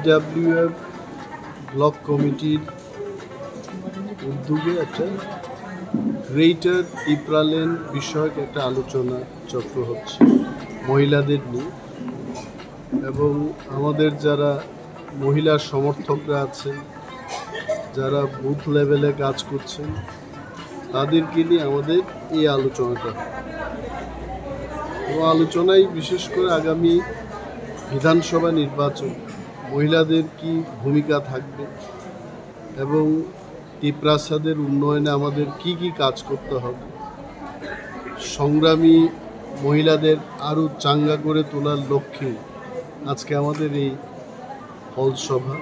TWF block কমিটির উদ্যোগে একটা গ্রেটার তিপ্রা লেন বিষয়ক একটা আলোচনা চক্র হচ্ছে মহিলাদের নিয়ে, এবং আমাদের যারা মহিলা সমর্থকরা আছেন, যারা বুথ লেভেলে কাজ করছেন, তাদেরকে নিয়ে আমাদের এই আলোচনাটা। এবং আলোচনায় বিশেষ করে আগামী বিধানসভা নির্বাচন মহিলাদের কি ভূমিকা থাকবে এবং তিপ্রাসাদের উন্নয়নে আমাদের কি কি কাজ করতে হবে, সংগ্রামী মহিলাদের আরও চাঙ্গা করে তোলার লক্ষ্যে আজকে আমাদের এই হলসভা,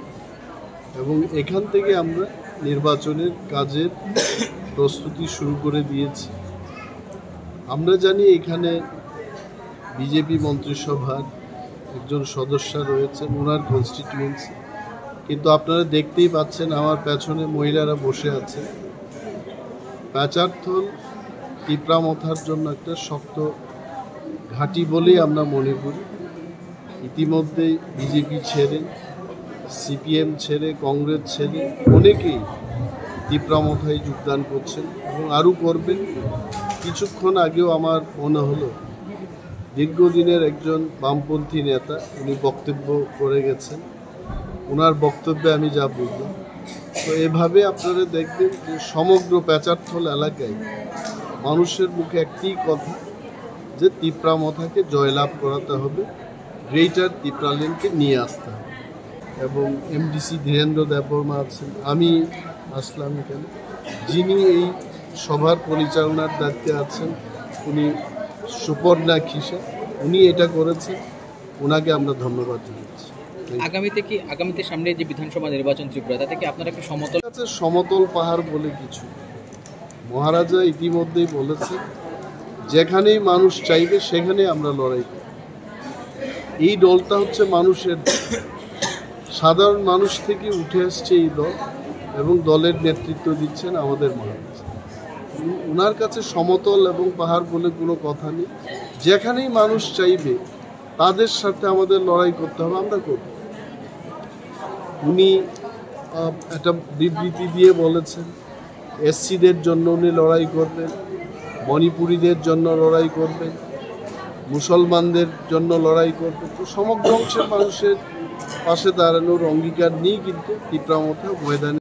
এবং এখান থেকে আমরা নির্বাচনের কাজের প্রস্তুতি শুরু করে দিয়েছি। আমরা জানি এখানে বিজেপি মন্ত্রিসভার একজন সদস্য রয়েছেন, ওনার কনস্টিটিউয়েন্সি, কিন্তু আপনারা দেখতেই পাচ্ছেন আমার পেছনে মহিলারা বসে আছে। প্যাচারথল তিপ্রামথার জন্য একটা শক্ত ঘাঁটি বলেই আমরা মনে করি। ইতিমধ্যেই বিজেপি ছেড়ে, সিপিএম ছেড়ে, কংগ্রেস ছেড়ে অনেকেই তিপ্রামথায় যোগদান করছেন এবং আরও করবেন। কিছুক্ষণ আগেও আমার মনে হলো দীর্ঘদিনের একজন বামপন্থী নেতা উনি বক্তব্য করে গেছেন, ওনার বক্তব্যে আমি যা বুঝলাম। তো এভাবে আপনারা দেখবেন যে সমগ্র প্যাচারথল এলাকায় মানুষের মুখে একটিই কথা যে তিপ্রামথাকে জয়লাভ করাতে হবে, গ্রেটার তিপ্রা লেনকে নিয়ে আসতে হবে। এবং এমডিসি ধীরেন্দ্র দেববর্মা আছেন, আমি আসলাম এখানে, যিনি এই সভার পরিচালনার দায়িত্বে আছেন, উনি সুপর্ণা খিসা, উনি এটা করেছেন, ওনাকে আমরা ধন্যবাদ জানাচ্ছি। আগামীতে সামনে যে বিধানসভা নির্বাচন ত্রিপুরা, তাতে কি আপনারা কি সমতল পাহাড় বলে কিছু মহারাজা ইতিমধ্যেই বলেছে, যেখানেই মানুষ চাইবে সেখানেই আমরা লড়াই করি। এই দলটা হচ্ছে মানুষের, সাধারণ মানুষ থেকে উঠে আসছে এই দল, এবং দলের নেতৃত্ব দিচ্ছেন আমাদের মহারাজ। ওনার কাছে সমতল এবং পাহাড় বলে কোনো কথা নেই, যেখানেই মানুষ চাইবে তাদের সাথে আমাদের লড়াই করতে হবে, আমরা করব। উনি একটা বিবৃতি দিয়ে বলেছেন এসসিদের জন্য উনি লড়াই করবেন, মণিপুরীদের জন্য লড়াই করবেন, মুসলমানদের জন্য লড়াই করবেন। তো সমগ্র অংশের মানুষের পাশে দাঁড়ানোর অঙ্গীকার নিয়েই কিন্তু তিপ্রামথা ময়দানে